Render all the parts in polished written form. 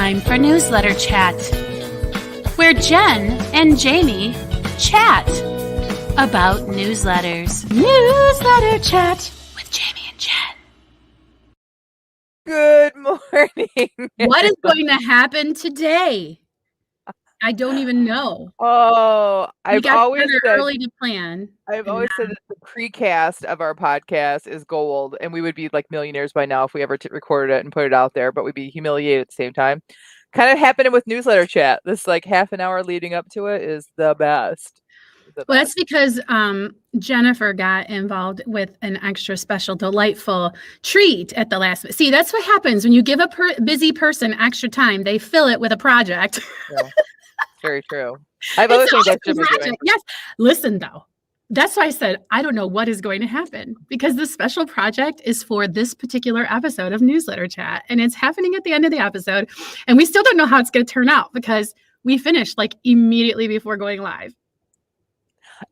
time for Newsletter Chat, where Jen and Jamie chat about newsletters. Newsletter Chat with Jamie and Jen. Good morning. What is going to happen today? I don't even know. Oh, We got together early to plan. I've always said that the precast of our podcast is gold, and we would be like millionaires by now if we ever recorded it and put it out there, but we'd be humiliated at the same time. Kind of happening with Newsletter Chat. This like half an hour leading up to it is the best. Well, that's because Jennifer got involved with an extra special, delightful treat at the last minute. See, that's what happens when you give a busy person extra time. They fill it with a project. Yeah, very true. I have other things I should be doing. Yes. Listen, though. That's why I said, I don't know what is going to happen because the special project is for this particular episode of Newsletter Chat. And it's happening at the end of the episode. And we still don't know how it's going to turn out because we finished like immediately before going live.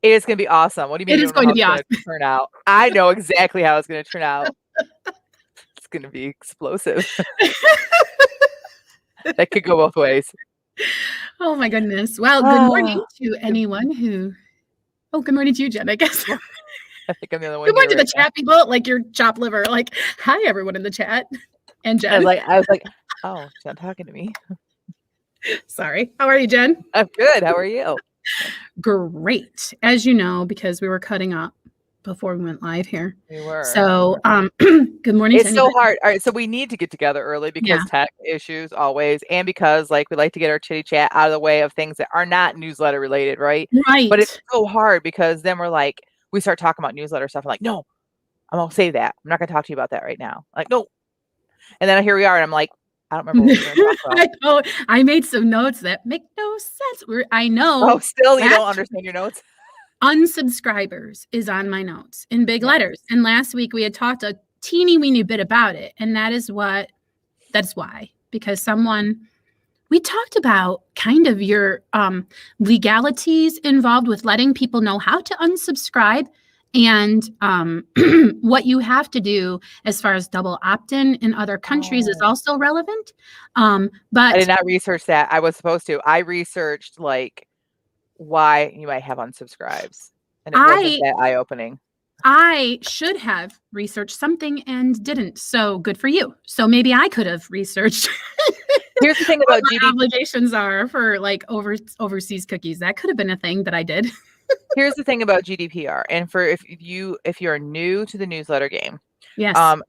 It is going to be awesome. What do you mean? It is going to be awesome. Turn out. I know exactly how it's going to turn out. It's going to be explosive. That could go both ways. Oh my goodness. Well, good morning to anyone who. Oh, good morning to you, Jen, I guess. I think I'm the other one. Good morning to the chat people, like your chopped liver. Like, hi, everyone in the chat. And Jen. I was like, oh, she's not talking to me. Sorry. How are you, Jen? I'm good. How are you? Great. As you know, because we were cutting up before we went live here. We were. So, good morning. It's so hard. All right. So we need to get together early because tech issues always, and because like we like to get our chitty chat out of the way of things that are not newsletter related, right? Right. But it's so hard because then we're like, we start talking about newsletter stuff. I'm like, no, I'm gonna save that. I'm not gonna talk to you about that right now. Like, no. And then here we are, and I'm like, I don't remember what we were talking about. I made some notes that make no sense. I know. Oh, still you don't understand your notes? Unsubscribers is on my notes in big letters. And last week we had talked a teeny weeny bit about it. And that's why, because we talked about kind of your legalities involved with letting people know how to unsubscribe and what you have to do as far as double opt-in in other countries is also relevant. But I did not research that. I was supposed to. I researched like why you might have unsubscribes, and it wasn't that eye-opening. I should have researched something and didn't. So good for you. So maybe I could have researched. Here's the thing about what obligations are for like overseas cookies. That could have been a thing that I did. Here's the thing about GDPR, and for if you're new to the newsletter game, yes,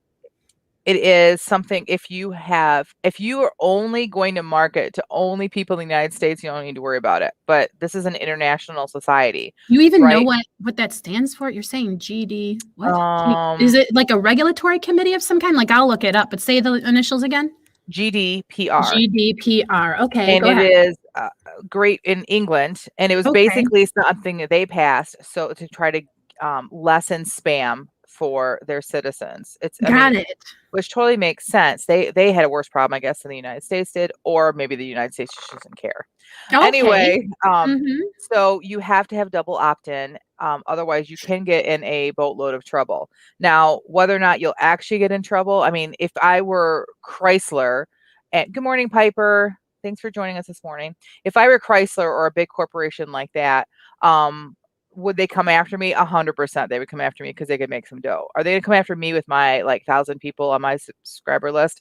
it is something. If you are only going to market to only people in the United States, you don't need to worry about it. But this is an international society. You even know what that stands for? You're saying GD? What is it? Like a regulatory committee of some kind? Like I'll look it up. But say the initials again. GDPR. GDPR. Okay. And it is great in England, and it was basically something that they passed so to try to lessen spam for their citizens. Got it. Which totally makes sense. They had a worse problem, I guess, than the United States did, or maybe the United States just doesn't care. Okay. Anyway, so you have to have double opt-in. Otherwise, you can get in a boatload of trouble. Now, whether or not you'll actually get in trouble, I mean, if I were Chrysler, and good morning, Piper. Thanks for joining us this morning. If I were Chrysler or a big corporation like that, would they come after me? 100%. They would come after me because they could make some dough. Are they going to come after me with my like 1,000 people on my subscriber list?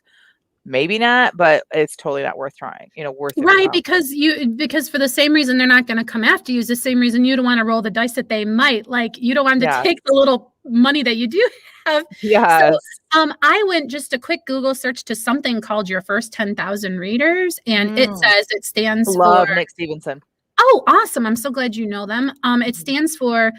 Maybe not, but it's totally not worth trying. Worth it. Right, because for the same reason they're not going to come after you is the same reason you don't want to roll the dice that they might. Like you don't want to take the little money that you do have. Yes. So, I went just a quick Google search to something called Your First 10,000 Readers, and it says it stands for Nick Stevenson. Oh, awesome. I'm so glad you know them. It stands for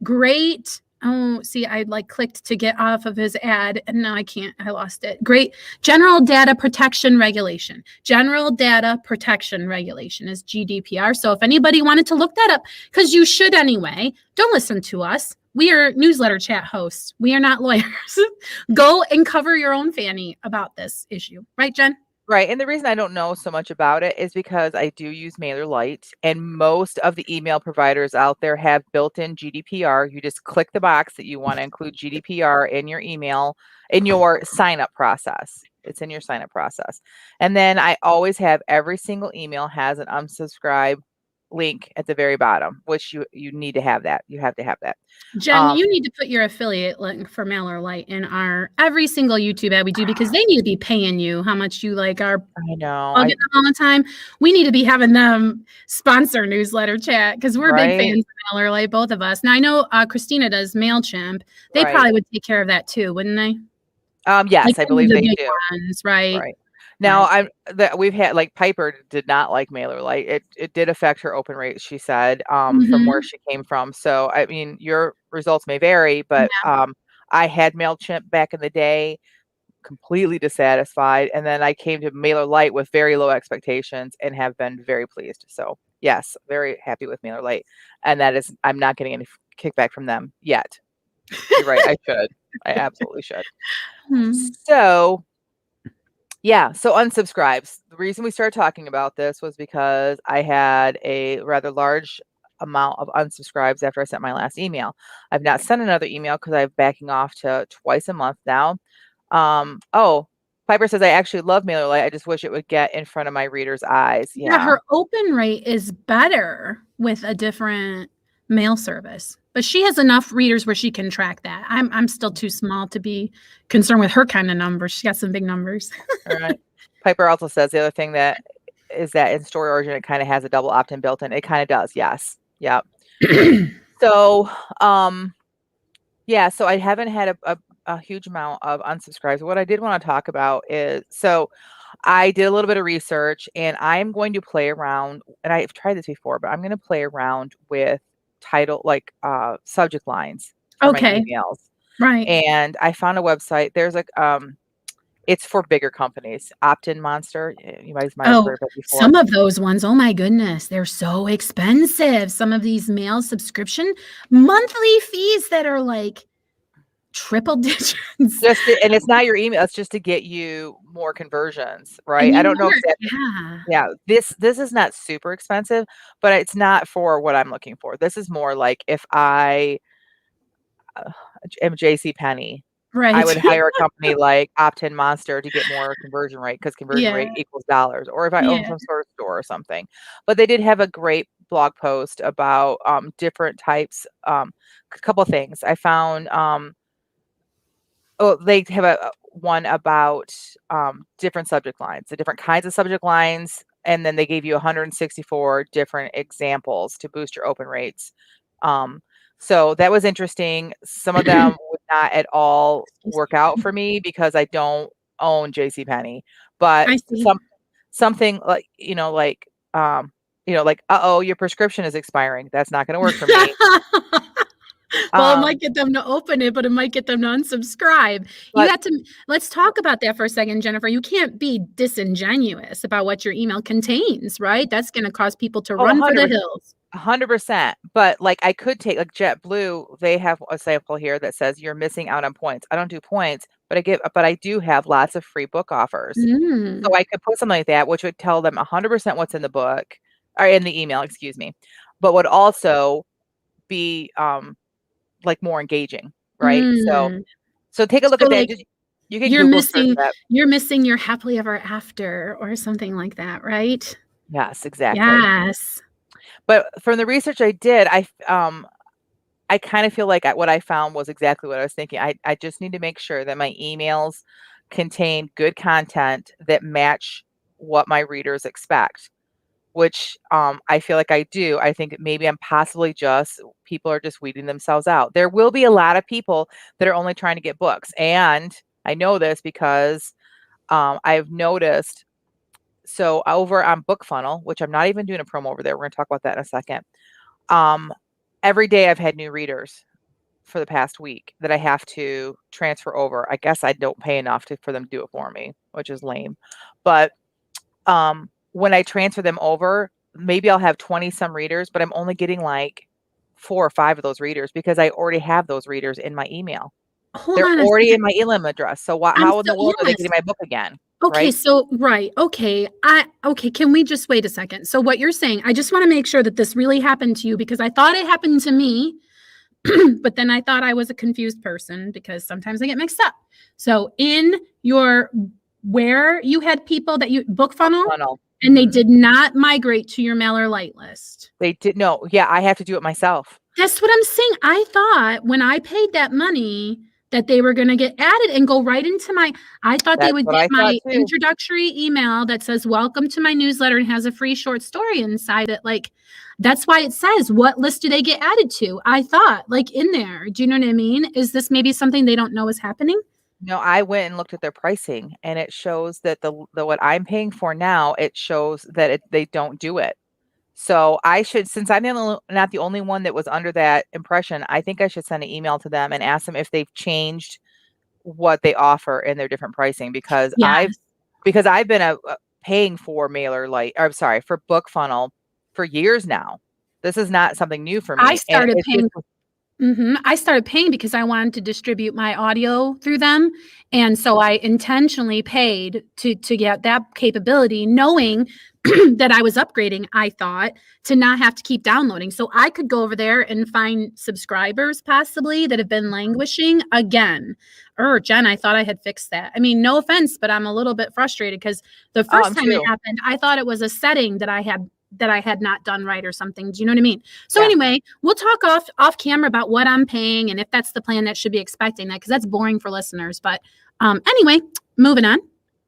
Great. Oh, see, I clicked to get off of his ad and now I can't. I lost it. Great. General Data Protection Regulation. General Data Protection Regulation is GDPR. So if anybody wanted to look that up, because you should anyway, don't listen to us. We are newsletter chat hosts. We are not lawyers. Go and cover your own fanny about this issue. Right, Jen? Right. And the reason I don't know so much about it is because I do use MailerLite, and most of the email providers out there have built-in GDPR. You just click the box that you want to include GDPR in your email, in your sign-up process. It's in your sign up process. And then I always have every single email has an unsubscribe link at the very bottom, which you need to have that. You have to have that. Jen, you need to put your affiliate link for MailerLite in every single YouTube ad we do, because they need to be paying you how much you like our I know all the time. We need to be having them sponsor newsletter chat, because we're big fans of MailerLite, both of us. Now I know Christina does MailChimp. They probably would take care of that too, wouldn't they? Yes, like I believe they do. Ones, right. Now, we've had, like, Piper did not like MailerLite. It did affect her open rate, she said, from where she came from. So, I mean, your results may vary, but I had MailChimp back in the day, completely dissatisfied, and then I came to MailerLite with very low expectations and have been very pleased. So, yes, very happy with MailerLite, and that is, I'm not getting any kickback from them yet. You're right, I should. I absolutely should. So, yeah, so unsubscribes. The reason we started talking about this was because I had a rather large amount of unsubscribes after I sent my last email. I've not sent another email because I'm backing off to twice a month now. Piper says, I actually love MailerLite. I just wish it would get in front of my readers' eyes. Yeah, her open rate is better with a different mail service, but she has enough readers where she can track that. I'm still too small to be concerned with her kind of numbers. She got some big numbers. All right. Piper also says the other thing that is that in Story Origin, it kind of has a double opt-in built in. It kind of does. Yes. Yep. So, yeah, so I haven't had a huge amount of unsubscribes. What I did want to talk about is, so I did a little bit of research, and I'm going to play around, and I've tried this before, but I'm going to play around with title, like subject lines for my emails. Right. And I found a website. There's it's for bigger companies. Opt-in Monster. You guys might have heard of it before. Some of those ones, oh my goodness, they're so expensive. Some of these mail subscription monthly fees that are like triple digits. And it's not your email. It's just to get you more conversions, right? I don't know exactly. Yeah. This is not super expensive, but it's not for what I'm looking for. This is more like if I am JCPenney. Right. I would hire a company like Opt-in Monster to get more conversion rate, because conversion rate equals dollars, or if I own some sort of store or something. But they did have a great blog post about different types, a couple of things. I found they have one about different subject lines, the different kinds of subject lines, and then they gave you 164 different examples to boost your open rates. So that was interesting. Some of them would not at all work out for me because I don't own JCPenney, but something like, like, your prescription is expiring. That's not going to work for me. Well, it might get them to open it, but it might get them to unsubscribe. Let's talk about that for a second, Jennifer. You can't be disingenuous about what your email contains, right? That's going to cause people to run for the hills. 100%. But like, I could take, like, JetBlue, they have a sample here that says you're missing out on points. I don't do points, but I do have lots of free book offers. So I could put something like that, which would tell them 100% what's in the book, or in the email, excuse me, but would also be like more engaging, right? So take a look at that. You can you're missing your happily ever after or something like that, right? Yes, exactly. Yes. But from the research I did, I kind of feel like what I found was exactly what I was thinking. I just need to make sure that my emails contain good content that match what my readers expect, which I feel like I do. I think maybe I'm possibly people are just weeding themselves out. There will be a lot of people that are only trying to get books. And I know this because I've noticed, so over on BookFunnel, which I'm not even doing a promo over there. We're going to talk about that in a second. Every day I've had new readers for the past week that I have to transfer over. I guess I don't pay enough for them to do it for me, which is lame. But when I transfer them over, maybe I'll have 20 some readers, but I'm only getting like 4 or 5 of those readers because I already have those readers in my email. They're already in my email address. So how in the world are they getting my book again? Okay. Right? So, right. Okay. Can we just wait a second? So what you're saying, I just want to make sure that this really happened to you, because I thought it happened to me, but then I thought I was a confused person because sometimes I get mixed up. So in your where you had people that you book funnel. And they did not migrate to your MailerLite list. They did. No. Yeah. I have to do it myself. That's what I'm saying. I thought when I paid that money that they were going to get added and go right into I thought they would get my introductory email that says, welcome to my newsletter and has a free short story inside it. Like, that's why it says, what list do they get added to? I thought like in there, do you know what I mean? Is this maybe something they don't know is happening? No, I went and looked at their pricing and it shows that the what I'm paying for now, it shows that they don't do it. So I should, since I'm not the only one that was under that impression, I think I should send an email to them and ask them if they've changed what they offer in their different pricing, because I've been paying for MailerLite, or I'm sorry, for BookFunnel for years now. This is not something new for me. I started paying. I started paying because I wanted to distribute my audio through them. And so I intentionally paid to get that capability, knowing that I was upgrading, I thought, to not have to keep downloading. So I could go over there and find subscribers possibly that have been languishing again. Jen, I thought I had fixed that. I mean, no offense, but I'm a little bit frustrated because the first time it happened, I thought it was a setting that I had not done right or something. Do you know what I mean? So anyway, we'll talk off camera about what I'm paying and if that's the plan that should be expecting that, because that's boring for listeners. But anyway, moving on.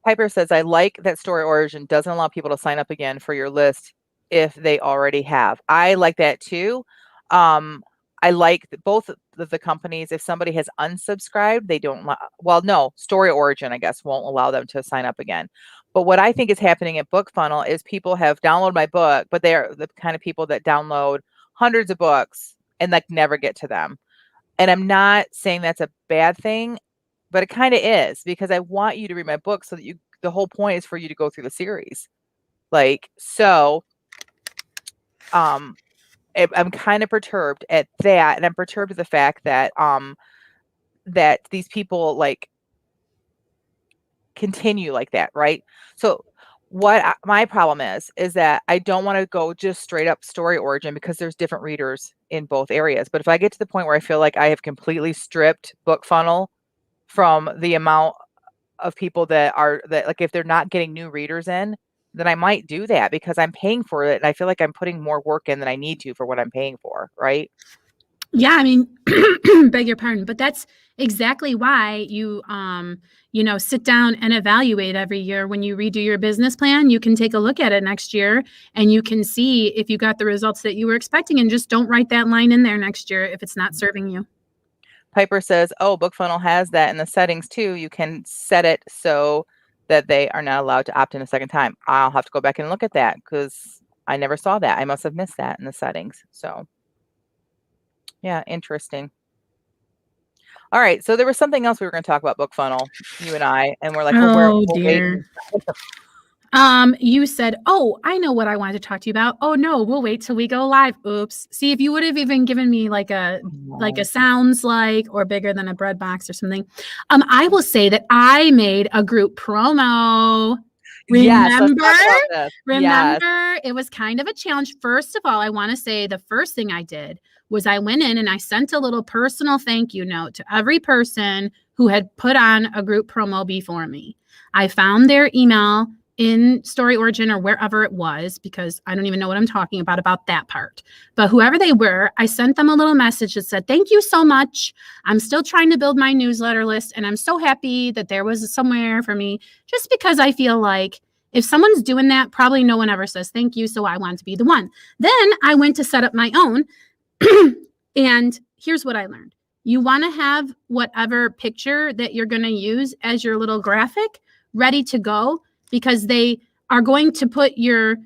Piper says, I like that StoryOrigin doesn't allow people to sign up again for your list if they already have. I like that too. I like both of the companies. If somebody has unsubscribed, they don't, StoryOrigin, I guess, won't allow them to sign up again. But what I think is happening at BookFunnel is people have downloaded my book, but they are the kind of people that download hundreds of books and like never get to them. And I'm not saying that's a bad thing, but it kind of is, because I want you to read my book so that the whole point is for you to go through the series. Like, so, I'm kind of perturbed at that. And I'm perturbed at the fact that, that these people like continue like that. Right. So what my problem is that I don't want to go just straight up StoryOrigin, because there's different readers in both areas. But if I get to the point where I feel like I have completely stripped BookFunnel from the amount of people that like, if they're not getting new readers in, then I might do that, because I'm paying for it. And I feel like I'm putting more work in than I need to for what I'm paying for. Right. Yeah. I mean, beg your pardon, but that's exactly why you, sit down and evaluate every year. When you redo your business plan, you can take a look at it next year and you can see if you got the results that you were expecting, and just don't write that line in there next year if it's not serving you. Piper says, oh, BookFunnel has that in the settings too. You can set it so that they are not allowed to opt in a second time. I'll have to go back and look at that, because I never saw that. I must have missed that in the settings. So yeah, interesting. All right. So there was something else we were going to talk about BookFunnel, you and I, and we're like, oh dear. You said, oh, I know what I wanted to talk to you about. Oh no, we'll wait till we go live. Oops. See, if you would have even given me like a sounds like, or bigger than a bread box or something. I will say that I made a group promo. Remember, it was kind of a challenge. First of all, I want to say the first thing I did was I went in and I sent a little personal thank you note to every person who had put on a group promo before me. I found their email in StoryOrigin or wherever it was, because I don't even know what I'm talking about that part. But whoever they were, I sent them a little message that said, thank you so much. I'm still trying to build my newsletter list, and I'm so happy that there was somewhere for me, just because I feel like if someone's doing that, probably no one ever says thank you. So I want to be the one. Then I went to set up my own. And here's what I learned. You want to have whatever picture that you're going to use as your little graphic ready to go, because they are going to put your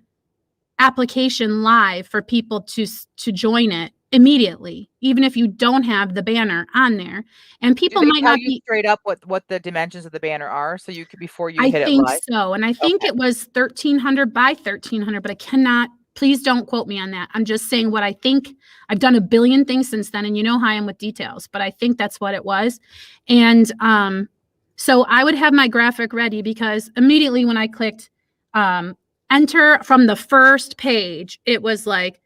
application live for people to join it immediately, even if you don't have the banner on there. And people might not be straight up what the dimensions of the banner are, so you could, before you hit it live. I think so. And I think it was 1300 by 1300, but I cannot, please don't quote me on that. I'm just saying what I think. I've done a billion things since then, and you know how I am with details, but I think that's what it was. And so I would have my graphic ready, because immediately when I clicked enter from the first page, it was like,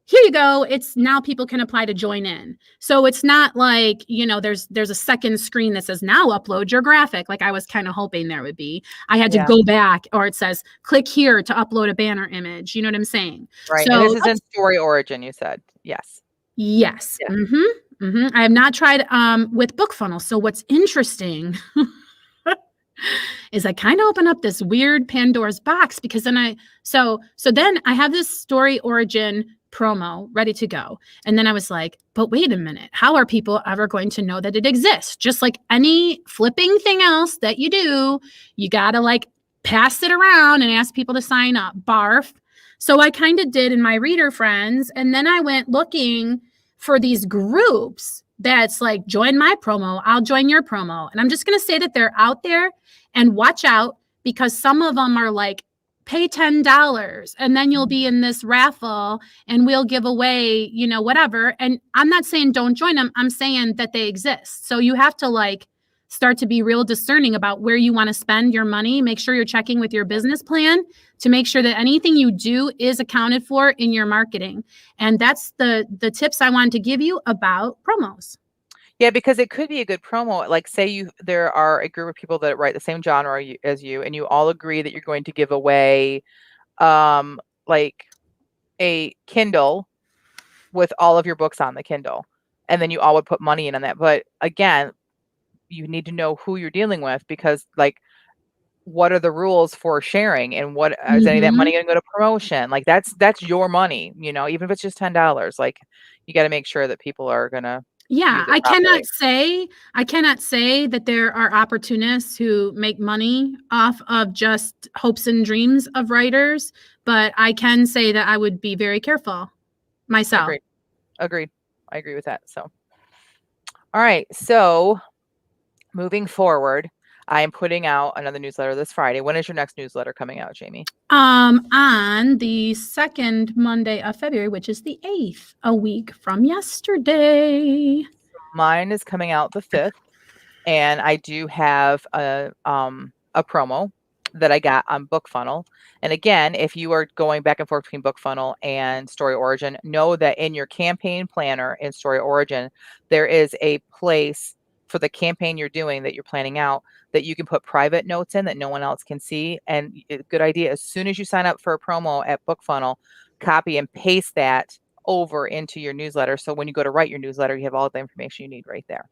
here you go. It's now people can apply to join in. So it's not like, there's a second screen that says now upload your graphic. Like I was kind of hoping there would be. I had to go back, or it says click here to upload a banner image. You know what I'm saying? Right. So and this is in Story Origin, you said. Yes. Yes. Yeah. I have not tried with BookFunnel. So what's interesting is I kind of open up this weird Pandora's box, because then then I have this Story Origin promo ready to go. And then I was like, but wait a minute, how are people ever going to know that it exists? Just like any flipping thing else that you do, you got to like pass it around and ask people to sign up. Barf. So I kind of did in my reader friends. And then I went looking for these groups that's like, join my promo, I'll join your promo. And I'm just going to say that they're out there, and watch out, because some of them are like, pay $10 and then you'll be in this raffle and we'll give away, whatever. And I'm not saying don't join them. I'm saying that they exist. So you have to like start to be real discerning about where you want to spend your money. Make sure you're checking with your business plan to make sure that anything you do is accounted for in your marketing. And that's the tips I wanted to give you about promos. Yeah, because it could be a good promo. Like say there are a group of people that write the same genre as you, and you all agree that you're going to give away like a Kindle with all of your books on the Kindle. And then you all would put money in on that. But again, you need to know who you're dealing with, because like, what are the rules for sharing, and what is any of that money going to go to promotion? Like that's your money, even if it's just $10, like you got to make sure that people are going to. Yeah, I cannot say that there are opportunists who make money off of just hopes and dreams of writers, but I can say that I would be very careful myself. Agreed. I agree with that. So, all right. So moving forward, I am putting out another newsletter this Friday. When is your next newsletter coming out, Jamie? On the second Monday of February, which is the 8th, a week from yesterday. Mine is coming out the 5th, and I do have a promo that I got on BookFunnel. And again, if you are going back and forth between BookFunnel and Story Origin, know that in your campaign planner in Story Origin, there is a place for the campaign you're doing that you're planning out that you can put private notes in that no one else can see. And good idea, as soon as you sign up for a promo at BookFunnel, copy and paste that over into your newsletter. So when you go to write your newsletter, you have all the information you need right there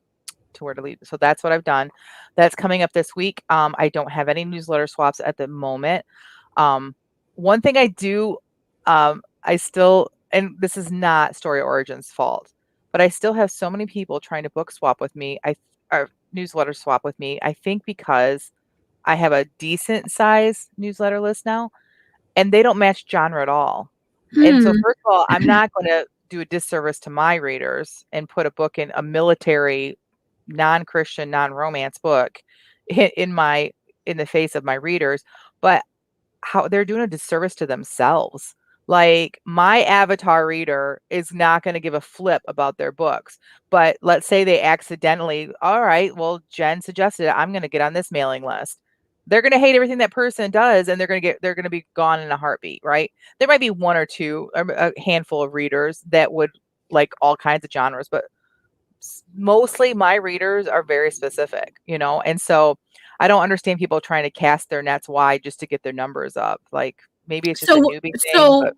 to where to leave. So that's what I've done. That's coming up this week. I don't have any newsletter swaps at the moment. One thing I do, I still, and this is not Story Origin's fault, but I still have so many people trying to book swap with me, or newsletter swap with me. I think because I have a decent size newsletter list now, and they don't match genre at all. And so first of all, I'm not going to do a disservice to my readers and put a book in a military, non-Christian, non-romance book in the face of my readers, but how they're doing a disservice to themselves. Like my avatar reader is not going to give a flip about their books, but let's say they accidentally, all right, well, Jen suggested it, I'm going to get on this mailing list. They're going to hate everything that person does, and they're going to be gone in a heartbeat, right? There might be one or two, a handful of readers that would like all kinds of genres, but mostly my readers are very specific, and so I don't understand people trying to cast their nets wide just to get their numbers up. Like maybe it's just a newbie thing. So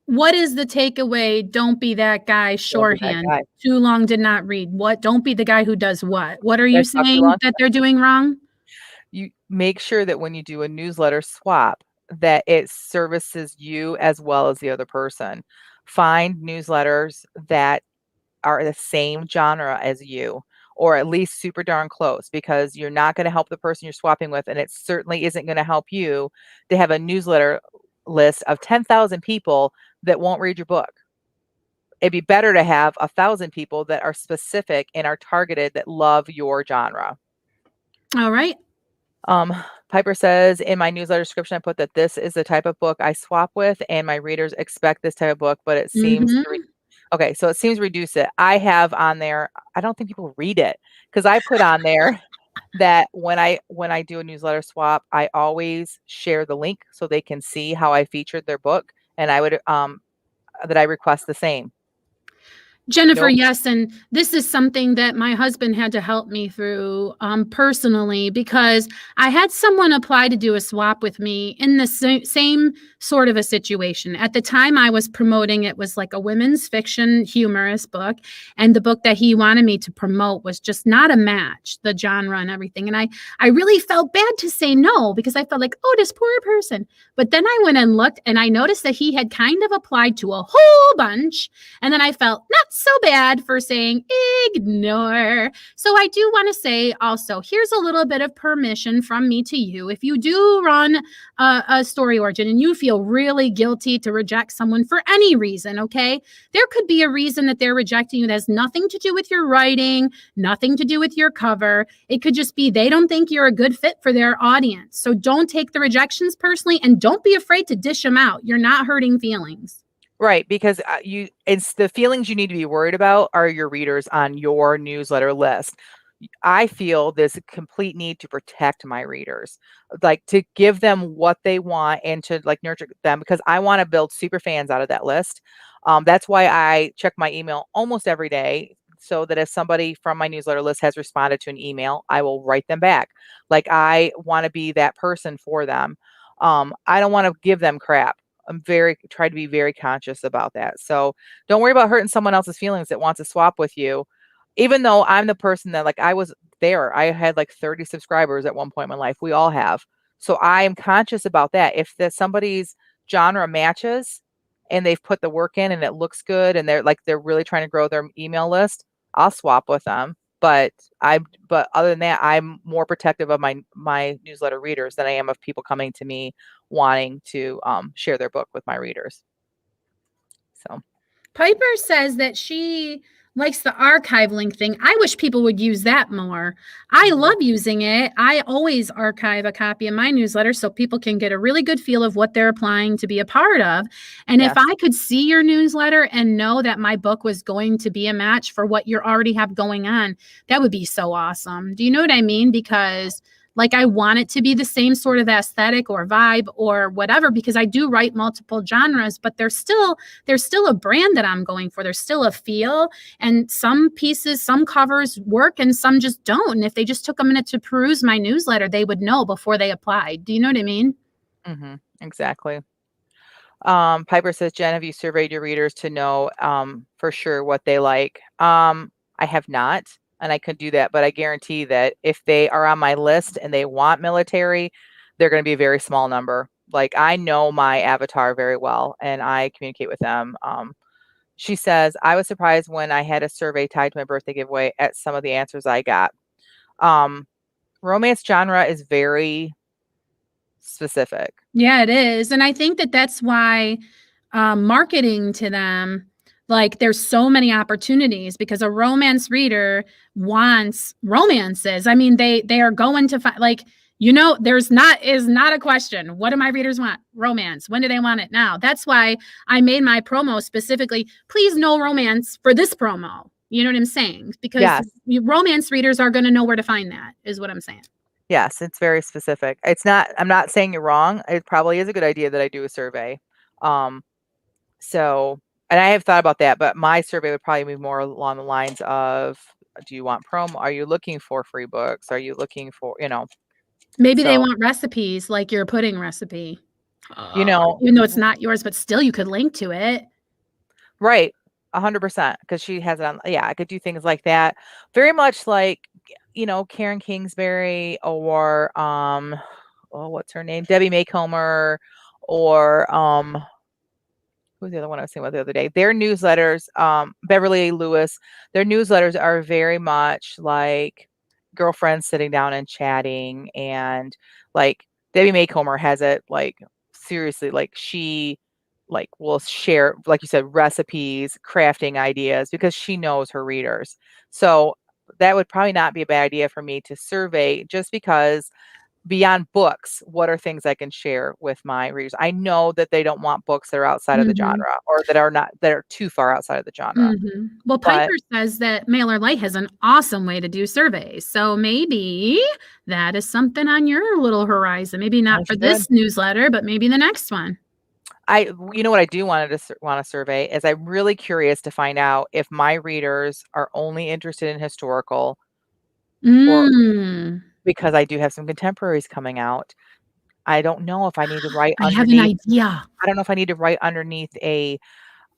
what is the takeaway? Don't be that guy shorthand. Too long did not read. What? Don't be the guy who does what? What are you saying that they're doing wrong? You make sure that when you do a newsletter swap, that it services you as well as the other person. Find newsletters that are the same genre as you, or at least super darn close, because you're not going to help the person you're swapping with. And it certainly isn't going to help you to have a newsletter list of 10,000 people that won't read your book. It'd be better to have 1,000 people that are specific and are targeted, that love your genre. All right. Piper says, in my newsletter description, I put that this is the type of book I swap with, and my readers expect this type of book, but it seems okay, so it seems reduce it. I have on there, I don't think people read it, because I put on there that when I do a newsletter swap, I always share the link so they can see how I featured their book. And I would that I request the same. Jennifer, yes. And this is something that my husband had to help me through personally, because I had someone apply to do a swap with me in the same sort of a situation. At the time I was promoting, it was like a women's fiction humorous book. And the book that he wanted me to promote was just not a match, the genre and everything. And I really felt bad to say no, because I felt like, oh, this poor person. But then I went and looked, and I noticed that he had kind of applied to a whole bunch. And then I felt not so bad for saying ignore. So I do want to say also, here's a little bit of permission from me to you. If you do run a Story Origin and you feel really guilty to reject someone for any reason, okay, there could be a reason that they're rejecting you that has nothing to do with your writing, nothing to do with your cover. It could just be they don't think you're a good fit for their audience. So don't take the rejections personally, and don't be afraid to dish them out. You're not hurting feelings. Right, because it's the feelings you need to be worried about are your readers on your newsletter list. I feel this complete need to protect my readers, like to give them what they want and to like nurture them, because I want to build super fans out of that list. That's why I check my email almost every day, so that if somebody from my newsletter list has responded to an email, I will write them back. Like I want to be that person for them. I don't want to give them crap. Try to be very conscious about that. So don't worry about hurting someone else's feelings that wants to swap with you. Even though I'm the person that like I was there, I had like 30 subscribers at one point in my life. We all have. So I am conscious about that. If somebody's genre matches and they've put the work in and it looks good and they're really trying to grow their email list, I'll swap with them. But other than that, I'm more protective of my newsletter readers than I am of people coming to me wanting to share their book with my readers. So Piper says that she likes the archive link thing. I wish people would use that more. I love using it. I always archive a copy of my newsletter so people can get a really good feel of what they're applying to be a part of. And if I could see your newsletter and know that my book was going to be a match for what you already have going on, that would be so awesome. Do you know what I mean? Because like I want it to be the same sort of aesthetic or vibe or whatever, because I do write multiple genres, but there's still a brand that I'm going for. There's still a feel, and some pieces, some covers work and some just don't. And if they just took a minute to peruse my newsletter, they would know before they applied. Do you know what I mean? Mm-hmm, exactly. Piper says, Jen, have you surveyed your readers to know for sure what they like? I have not. And I could do that, but I guarantee that if they are on my list and they want military, they're going to be a very small number. Like I know my avatar very well and I communicate with them. She says, I was surprised when I had a survey tied to my birthday giveaway at some of the answers I got. Romance genre is very specific. Yeah, it is. And I think that that's why marketing to them, like there's so many opportunities, because a romance reader wants romances. I mean, they are going to find, like, you know, is not a question. What do my readers want? Romance. When do they want it? Now. That's why I made my promo specifically, please no romance for this promo. You know what I'm saying? Because romance readers are going to know where to find that, is what I'm saying. Yes, it's very specific. I'm not saying you're wrong. It probably is a good idea that I do a survey. And I have thought about that, but my survey would probably be more along the lines of, do you want promo? Are you looking for free books? Are you looking for, maybe they want recipes, like your pudding recipe, even though it's not yours, but still you could link to it. Right. 100%. Because she has it on. Yeah, I could do things like that. Very much like, Karen Kingsbury or, what's her name? Debbie Macomber or, who's the other one I was saying about the other day? Their newsletters, Beverly Lewis, their newsletters are very much like girlfriends sitting down and chatting. And like Debbie Macomber has it like seriously, like she will share, like you said, recipes, crafting ideas, because she knows her readers. So that would probably not be a bad idea for me to survey, just because beyond books, what are things I can share with my readers? I know that they don't want books that are outside of the genre, or that are too far outside of the genre. Well, Piper says that MailerLite has an awesome way to do surveys. So maybe that is something on your little horizon. Maybe not for this newsletter, but maybe the next one. you know what I do want to survey is I'm really curious to find out if my readers are only interested in historical or because I do have some contemporaries coming out. I don't know if I need to write I have an idea. I don't know if I need to write underneath a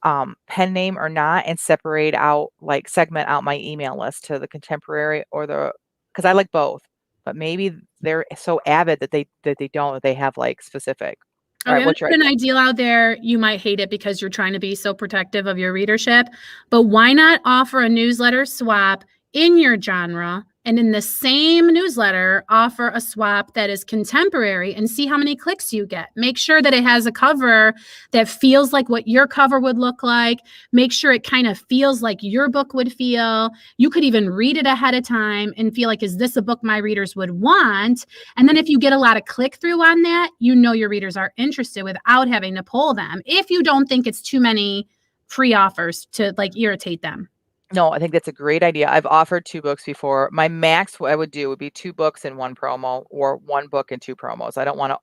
pen name or not and separate out, like segment out my email list to the contemporary or because I like both, but maybe they're so avid that they have like specific. All right, I'm gonna what's your put an idea? ideal out there. You might hate it because you're trying to be so protective of your readership, but why not offer a newsletter swap in your genre and in the same newsletter offer a swap that is contemporary and see how many clicks you get. Make sure that it has a cover that feels like what your cover would look like. Make sure it kind of feels like your book would feel. You could even read it ahead of time and feel like, is this a book my readers would want? And then if you get a lot of click through on that, you know your readers are interested without having to pull them. If you don't think it's too many free offers to like irritate them. No, I think that's a great idea. I've offered 2 books before. My max what I would do would be 2 books and 1 promo or 1 book and 2 promos. I don't wanna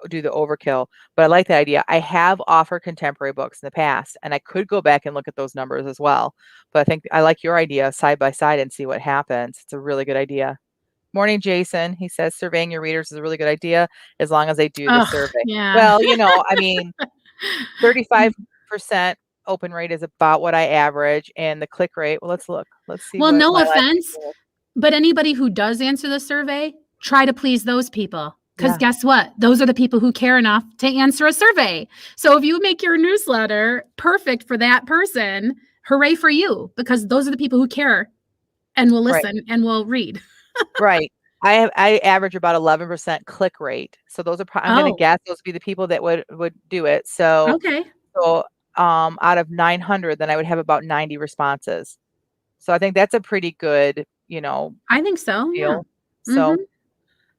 do the overkill, but I like the idea. I have offered contemporary books in the past, and I could go back and look at those numbers as well. But I think I like your idea side by side and see what happens. It's a really good idea. Morning, Jason. He says surveying your readers is a really good idea as long as they do the survey. Yeah. Well, I mean, 35% open rate is about what I average, and the click rate, well, let's look. Let's see. Well, what no my last offense, but anybody who does answer the survey, try to please those people. Because guess what? Those are the people who care enough to answer a survey. So if you make your newsletter perfect for that person, hooray for you, because those are the people who care and will listen and will read. Right. I average about 11% click rate. So those are I'm gonna guess those would be the people that would do it. So okay. So out of 900, then I would have about 90 responses. So I think that's a pretty good, I think so. deal. Yeah. So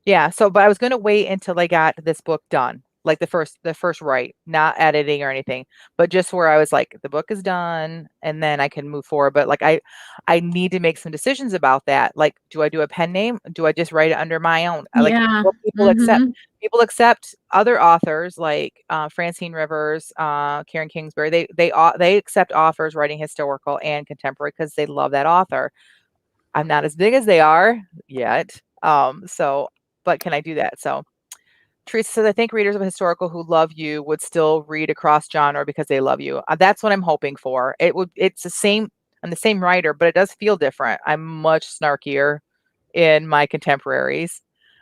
yeah. So, but I was going to wait until I got this book done, like the first write, not editing or anything, but just where I was like, the book is done, and then I can move forward. But like, I need to make some decisions about that. Like, do I do a pen name? Do I just write it under my own? Like, what people accept. People accept other authors like Francine Rivers, Karen Kingsbury. They accept authors writing historical and contemporary because they love that author. I'm not as big as they are yet. But can I do that? So Teresa says, I think readers of historical who love you would still read across genre because they love you. That's what I'm hoping for. It's the same, I'm the same writer, but it does feel different. I'm much snarkier in my contemporaries.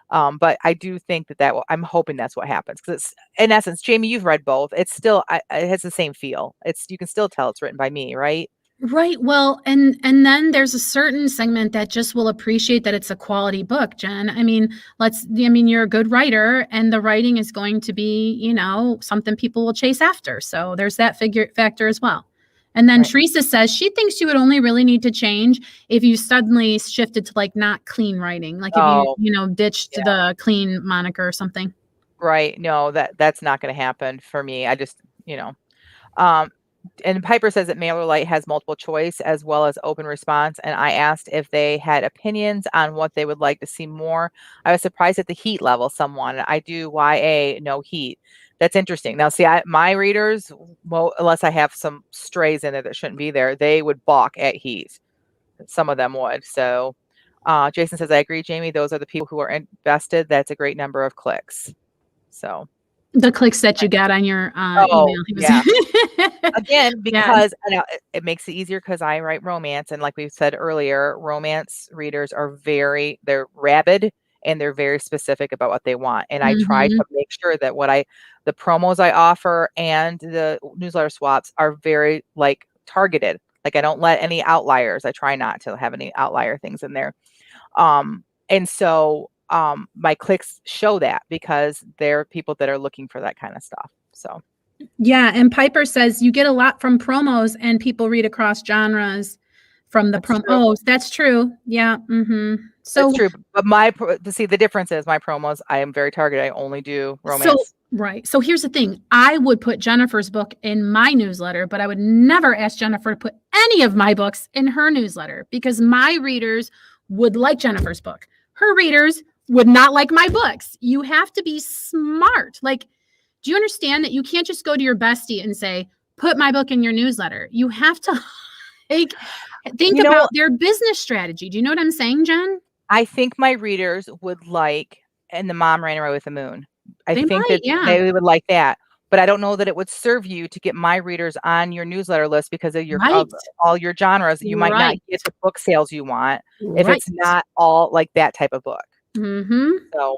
But I do think I'm hoping that's what happens because it's, in essence, Jamie, you've read both. It's still, it has the same feel. You can still tell it's written by me, right? Right. Well, and then there's a certain segment that just will appreciate that it's a quality book, Jen. I mean, you're a good writer and the writing is going to be, something people will chase after. So there's that factor as well. And then Teresa says she thinks you would only really need to change if you suddenly shifted to like not clean writing, like if you ditched the clean moniker or something. Right. No, that's not going to happen for me. I just, and Piper says that MailerLite has multiple choice as well as open response. And I asked if they had opinions on what they would like to see more. I was surprised at the heat level someone. I do YA, no heat. That's interesting. Now, see, my readers, well, unless I have some strays in there that shouldn't be there, they would balk at heat. Some of them would. So Jason says, I agree, Jamie. Those are the people who are invested. That's a great number of clicks. So the clicks that you got on your email. Yeah. Again, because it makes it easier because I write romance. And like we said earlier, romance readers are they're rabid and they're very specific about what they want. And I try to make sure that the promos I offer and the newsletter swaps are very like targeted. Like I don't let any outliers. I try not to have any outlier things in there. And so my clicks show that because they're people that are looking for that kind of stuff. So yeah, and Piper says you get a lot from promos and people read across genres from the promos. That's true. Yeah. So that's true. But the difference is my promos, I am very targeted. I only do romance. So here's the thing. I would put Jennifer's book in my newsletter, but I would never ask Jennifer to put any of my books in her newsletter because my readers would like Jennifer's book. Her readers would not like my books. You have to be smart. Like, Do you understand that you can't just go to your bestie and say, put my book in your newsletter? You have to like think about their business strategy. Do you know what I'm saying, Jen? I think my readers would like And the Mom Ran Away with the Moon. I think that they would like that. But I don't know that it would serve you to get my readers on your newsletter list because of your of all your genres. You might not get the book sales you want if it's not all like that type of book. So,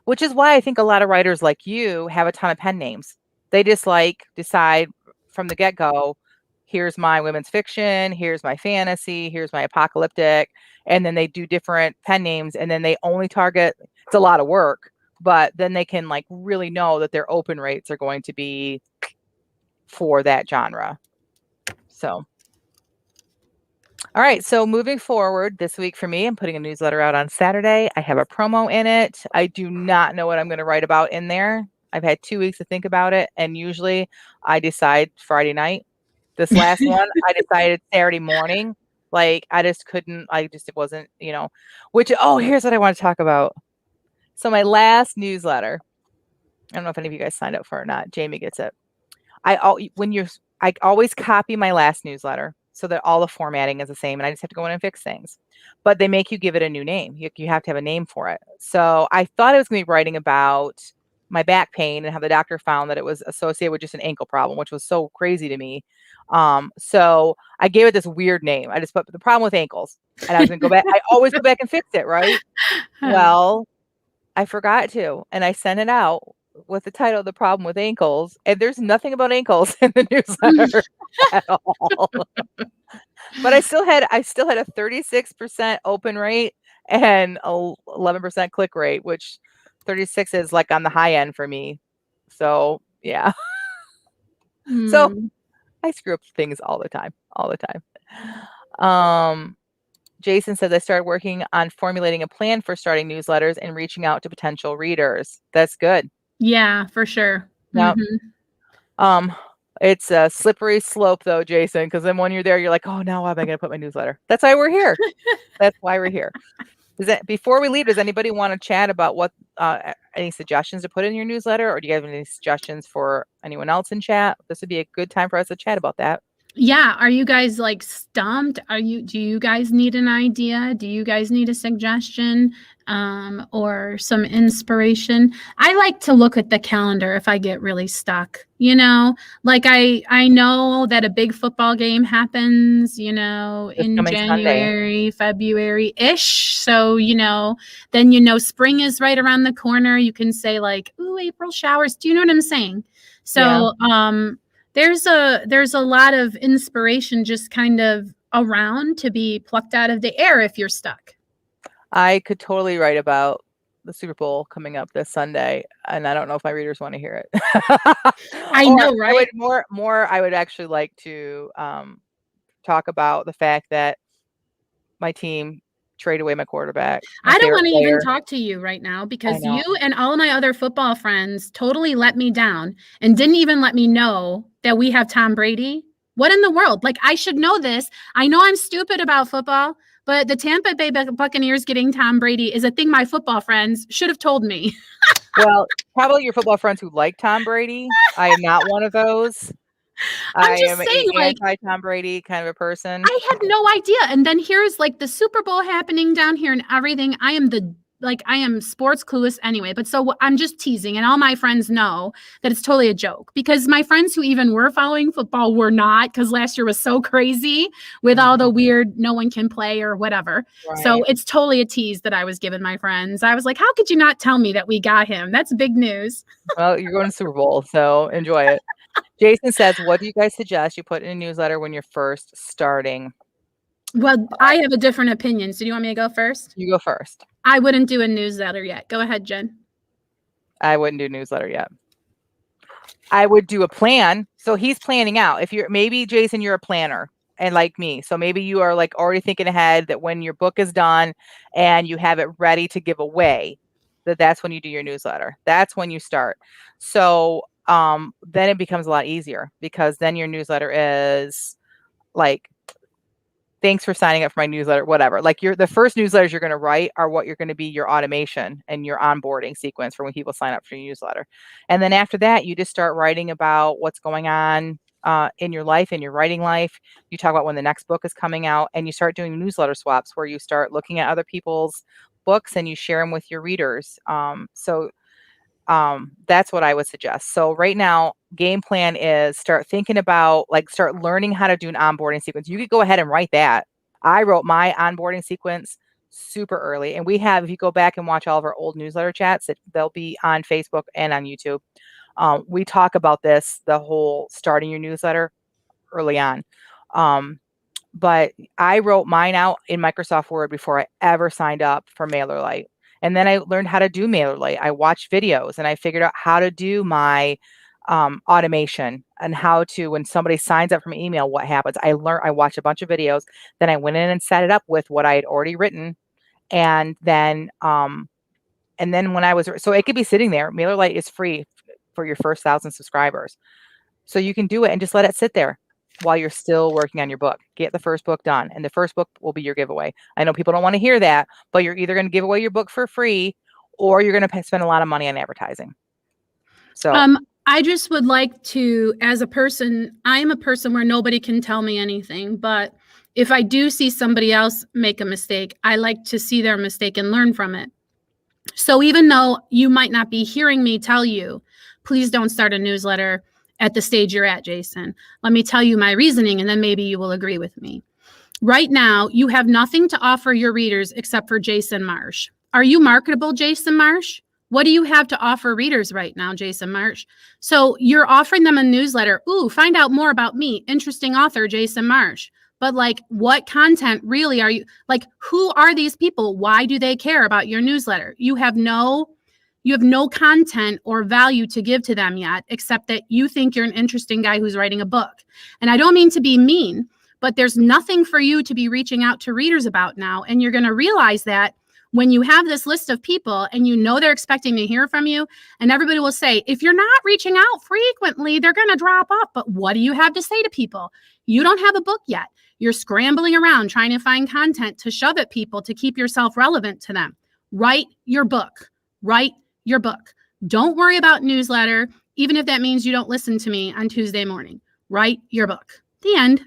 which is why I think a lot of writers like you have a ton of pen names. They just like decide from the get-go, here's my women's fiction, here's my fantasy, here's my apocalyptic, and then they do different pen names, and then they only target. It's a lot of work, but then they can like really know that their open rates are going to be for that genre. So, all right. So moving forward this week for me, I'm putting a newsletter out on Saturday. I have a promo in it. I do not know what I'm going to write about in there. I've had 2 weeks to think about it. And usually I decide Friday night. This last one, I decided Saturday morning. Like I just couldn't, it wasn't, here's what I want to talk about. So my last newsletter, I don't know if any of you guys signed up for it or not. Jamie gets it. I always copy my last newsletter so that all the formatting is the same, and I just have to go in and fix things. But they make you give it a new name. You have to have a name for it. So I thought I was going to be writing about my back pain and how the doctor found that it was associated with just an ankle problem, which was so crazy to me. So I gave it this weird name. I just put the problem with ankles, and I was going to go back. I always go back and fix it, right? Well, I forgot to, and I sent it out with the title "The Problem with Ankles," and there's nothing about ankles in the newsletter at all. But I still had a 36% open rate and 11% click rate, which 36 is like on the high end for me. So yeah. So I screw up things all the time. Jason says, I started working on formulating a plan for starting newsletters and reaching out to potential readers. That's good. Yeah, for sure. Yeah. It's a slippery slope though, Jason, because then when you're there, you're like, oh, now how am I going to put my newsletter? That's why we're here. Before we leave, does anybody want to chat about what any suggestions to put in your newsletter, or do you have any suggestions for anyone else in chat? This would be a good time for us to chat about that. Yeah. Are you guys like stumped? Do you guys need an idea? Do you guys need a suggestion or some inspiration? I like to look at the calendar if I get really stuck, like I know that a big football game happens, in January, February-ish. So, then, spring is right around the corner. You can say like, ooh, April showers. Do you know what I'm saying? So, yeah. There's a lot of inspiration just kind of around to be plucked out of the air if you're stuck. I could totally write about the Super Bowl coming up this Sunday, and I don't know if my readers want to hear it. I know, right? I would actually like to talk about the fact that my team trade away my quarterback. I don't want to even talk to you right now because you and all of my other football friends totally let me down and didn't even let me know that we have Tom Brady. What in the world? Like, I should know this. I know I'm stupid about football, but the Tampa Bay Buccaneers getting Tom Brady is a thing my football friends should have told me. Well, probably your football friends who like Tom Brady. I am not one of those. I am an anti-Tom Brady kind of a person. I had no idea. And then here's like the Super Bowl happening down here and everything. I am sports clueless anyway. But so I'm just teasing. And all my friends know that it's totally a joke because my friends who even were following football were not, because last year was so crazy with all the weird no one can play or whatever. Right. So it's totally a tease that I was giving my friends. I was like, how could you not tell me that we got him? That's big news. Well, you're going to Super Bowl, so enjoy it. Jason says, what do you guys suggest you put in a newsletter when you're first starting? Well, I have a different opinion. So do you want me to go first? You go first. I wouldn't do a newsletter yet. Go ahead, Jen. I wouldn't do a newsletter yet. I would do a plan. So he's planning out. Maybe Jason, you're a planner and like me. So maybe you are like already thinking ahead that when your book is done and you have it ready to give away, that's when you do your newsletter. That's when you start. So then it becomes a lot easier because then your newsletter is like thanks for signing up for my newsletter, whatever. Like the first newsletters you're going to write are what you're going to be your automation and your onboarding sequence for when people sign up for your newsletter. And then after that, you just start writing about what's going on in your life, in your writing life. You talk about when the next book is coming out, and you start doing newsletter swaps where you start looking at other people's books and you share them with your readers. That's what I would suggest. So right now, game plan is start thinking about, like, start learning how to do an onboarding sequence. You could go ahead and write that. I wrote my onboarding sequence super early, and we have, if you go back and watch all of our old newsletter chats, they'll be on Facebook and on YouTube. We talk about this, the whole starting your newsletter early on. But I wrote mine out in Microsoft Word before I ever signed up for MailerLite. And then I learned how to do MailerLite. I watched videos and I figured out how to do my automation and how to, when somebody signs up for my email, what happens. I watched a bunch of videos. Then I went in and set it up with what I had already written. And then when I was, so it could be sitting there. MailerLite is free for your first 1,000 subscribers. So you can do it and just let it sit there while you're still working on your book. Get the first book done, and the first book will be your giveaway. I know people don't want to hear that, but you're either going to give away your book for free or you're going to spend a lot of money on advertising. So I just would like to, as a person, I'm a person where nobody can tell me anything, but if I do see somebody else make a mistake, I like to see their mistake and learn from it. So even though you might not be hearing me tell you, please don't start a newsletter at the stage you're at, Jason. Let me tell you my reasoning, and then maybe you will agree with me. Right now, you have nothing to offer your readers except for Jason Marsh. Are you marketable, Jason Marsh? What do you have to offer readers right now, Jason Marsh? So you're offering them a newsletter. Ooh, find out more about me. Interesting author, Jason Marsh. But like, what content really are you, like, who are these people? Why do they care about your newsletter? You have no content or value to give to them yet, except that you think you're an interesting guy who's writing a book. And I don't mean to be mean, but there's nothing for you to be reaching out to readers about now. And you're going to realize that when you have this list of people and you know they're expecting to hear from you, and everybody will say, if you're not reaching out frequently, they're going to drop off. But what do you have to say to people? You don't have a book yet. You're scrambling around trying to find content to shove at people to keep yourself relevant to them. Write your book. Write your book. Don't worry about newsletter, even if that means you don't listen to me on Tuesday morning. Write your book. The end.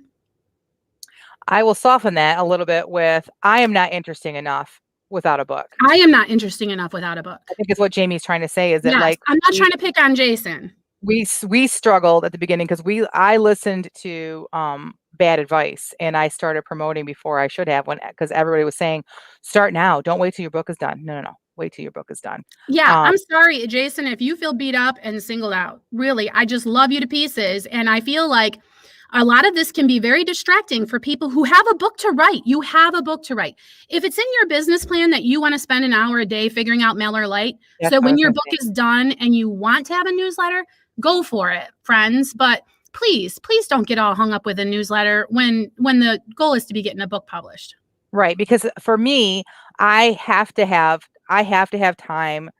I will soften that a little bit with, I am not interesting enough without a book. I am not interesting enough without a book. I think it's what Jamie's trying to say, is that, yes, like, I'm not trying to pick on Jason. We struggled at the beginning because I listened to bad advice, and I started promoting before I should have, because everybody was saying, start now. Don't wait till your book is done. No. Wait till your book is done. Yeah, I'm sorry, Jason, if you feel beat up and singled out. Really, I just love you to pieces. And I feel like a lot of this can be very distracting for people who have a book to write. You have a book to write. If it's in your business plan that you want to spend an hour a day figuring out MailerLite, so when your book is done and you want to have a newsletter, go for it, friends. But please don't get all hung up with a newsletter when the goal is to be getting a book published. Right, because for me, I have to have time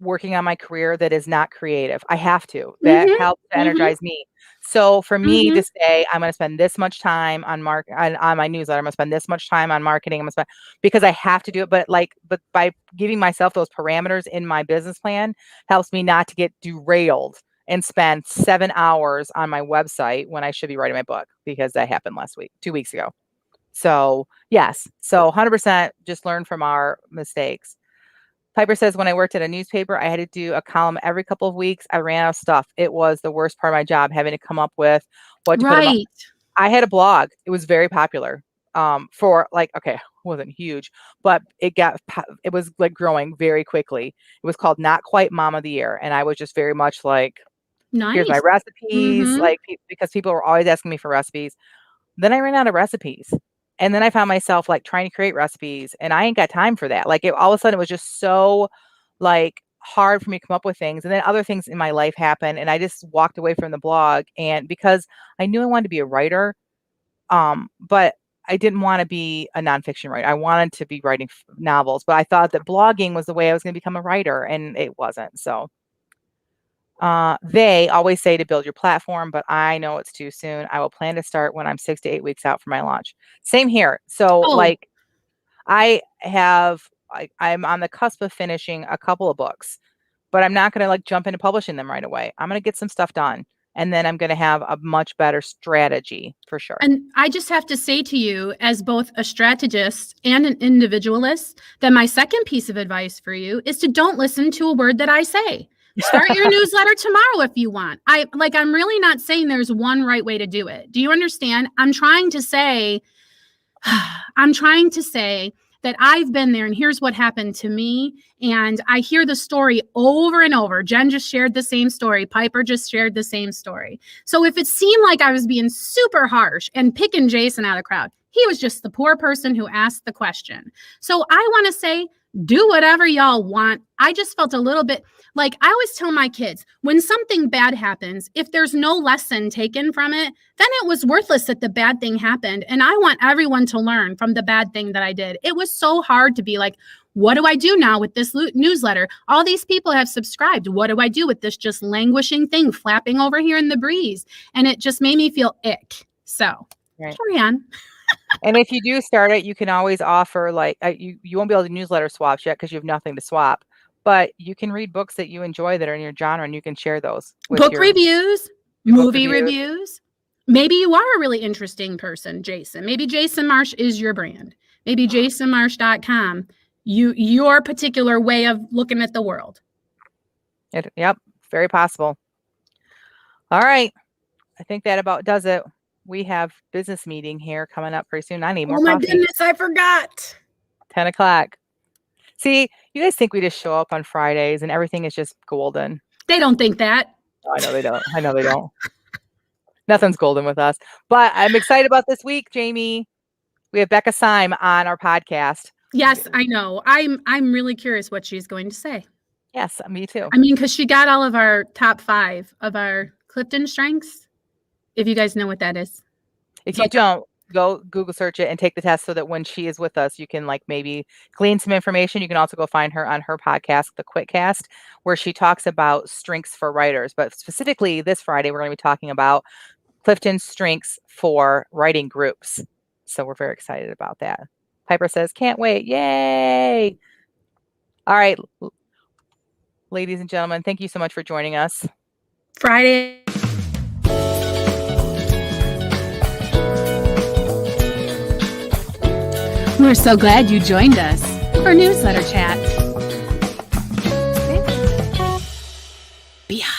working on my career that is not creative. I have to. That helps to energize me. So for me to say, I'm going to spend this much time on my newsletter, I'm going to spend this much time on marketing, because I have to do it. But by giving myself those parameters in my business plan helps me not to get derailed and spend 7 hours on my website when I should be writing my book, because that happened 2 weeks ago. So yes, so 100% just learn from our mistakes. Piper says, when I worked at a newspaper, I had to do a column every couple of weeks. I ran out of stuff. It was the worst part of my job, having to come up with what to put in. I had a blog. It was very popular. It wasn't huge, but it was like growing very quickly. It was called Not Quite Mom of the Year. And I was just very much like, nice. Here's my recipes, because people were always asking me for recipes. Then I ran out of recipes. And then I found myself like trying to create recipes, and I ain't got time for that. Like, all of a sudden it was just so like hard for me to come up with things. And then other things in my life happened, and I just walked away from the blog. And because I knew I wanted to be a writer, but I didn't want to be a nonfiction writer. I wanted to be writing novels, but I thought that blogging was the way I was going to become a writer, and it wasn't. So They always say to build your platform, but I know it's too soon. I will plan to start when I'm 6 to 8 weeks out for my launch. Same here. So like I'm on the cusp of finishing a couple of books, but I'm not going to like jump into publishing them right away. I'm going to get some stuff done. And then I'm going to have a much better strategy for sure. And I just have to say to you, as both a strategist and an individualist, that my second piece of advice for you is to don't listen to a word that I say. Start your newsletter tomorrow if you want. I'm really not saying there's one right way to do it. Do you understand? I'm trying to say that I've been there and here's what happened to me. And I hear the story over and over. Jen just shared the same story. Piper just shared the same story. So if it seemed like I was being super harsh and picking Jason out of the crowd, he was just the poor person who asked the question. So I want to say, do whatever y'all want. I just felt a little bit like I always tell my kids, when something bad happens, if there's no lesson taken from it, then it was worthless that the bad thing happened. And I want everyone to learn from the bad thing that I did. It was so hard to be like, what do I do now with this newsletter? All these people have subscribed. What do I do with this just languishing thing flapping over here in the breeze? And it just made me feel ick. So carry on. And if you do start it, you can always offer like you won't be able to newsletter swaps yet because you have nothing to swap, but you can read books that you enjoy that are in your genre and you can share those with book reviews, movie reviews. Maybe you are a really interesting person, Jason. Maybe Jason Marsh is your brand. Maybe jasonmarsh.com, your particular way of looking at the world. Yep, very possible. All right. I think that about does it. We have business meeting here coming up pretty soon. I need more coffee. Oh my goodness, I forgot. 10 o'clock. See, you guys think we just show up on Fridays and everything is just golden. They don't think that. Oh, I know they don't. Nothing's golden with us. But I'm excited about this week, Jamie. We have Becca Syme on our podcast. Yes, I know. I'm really curious what she's going to say. Yes, me too. I mean, because she got all of our top 5 of our Clifton strengths. If you guys know what that is. If you don't, go Google search it and take the test so that when she is with us, you can like maybe glean some information. You can also go find her on her podcast, The QuickCast, where she talks about strengths for writers. But specifically this Friday, we're going to be talking about Clifton's strengths for writing groups. So we're very excited about that. Piper says, can't wait. Yay. All right. Ladies and gentlemen, thank you so much for joining us. Friday. We're so glad you joined us for Newsletter Chat. Beyond.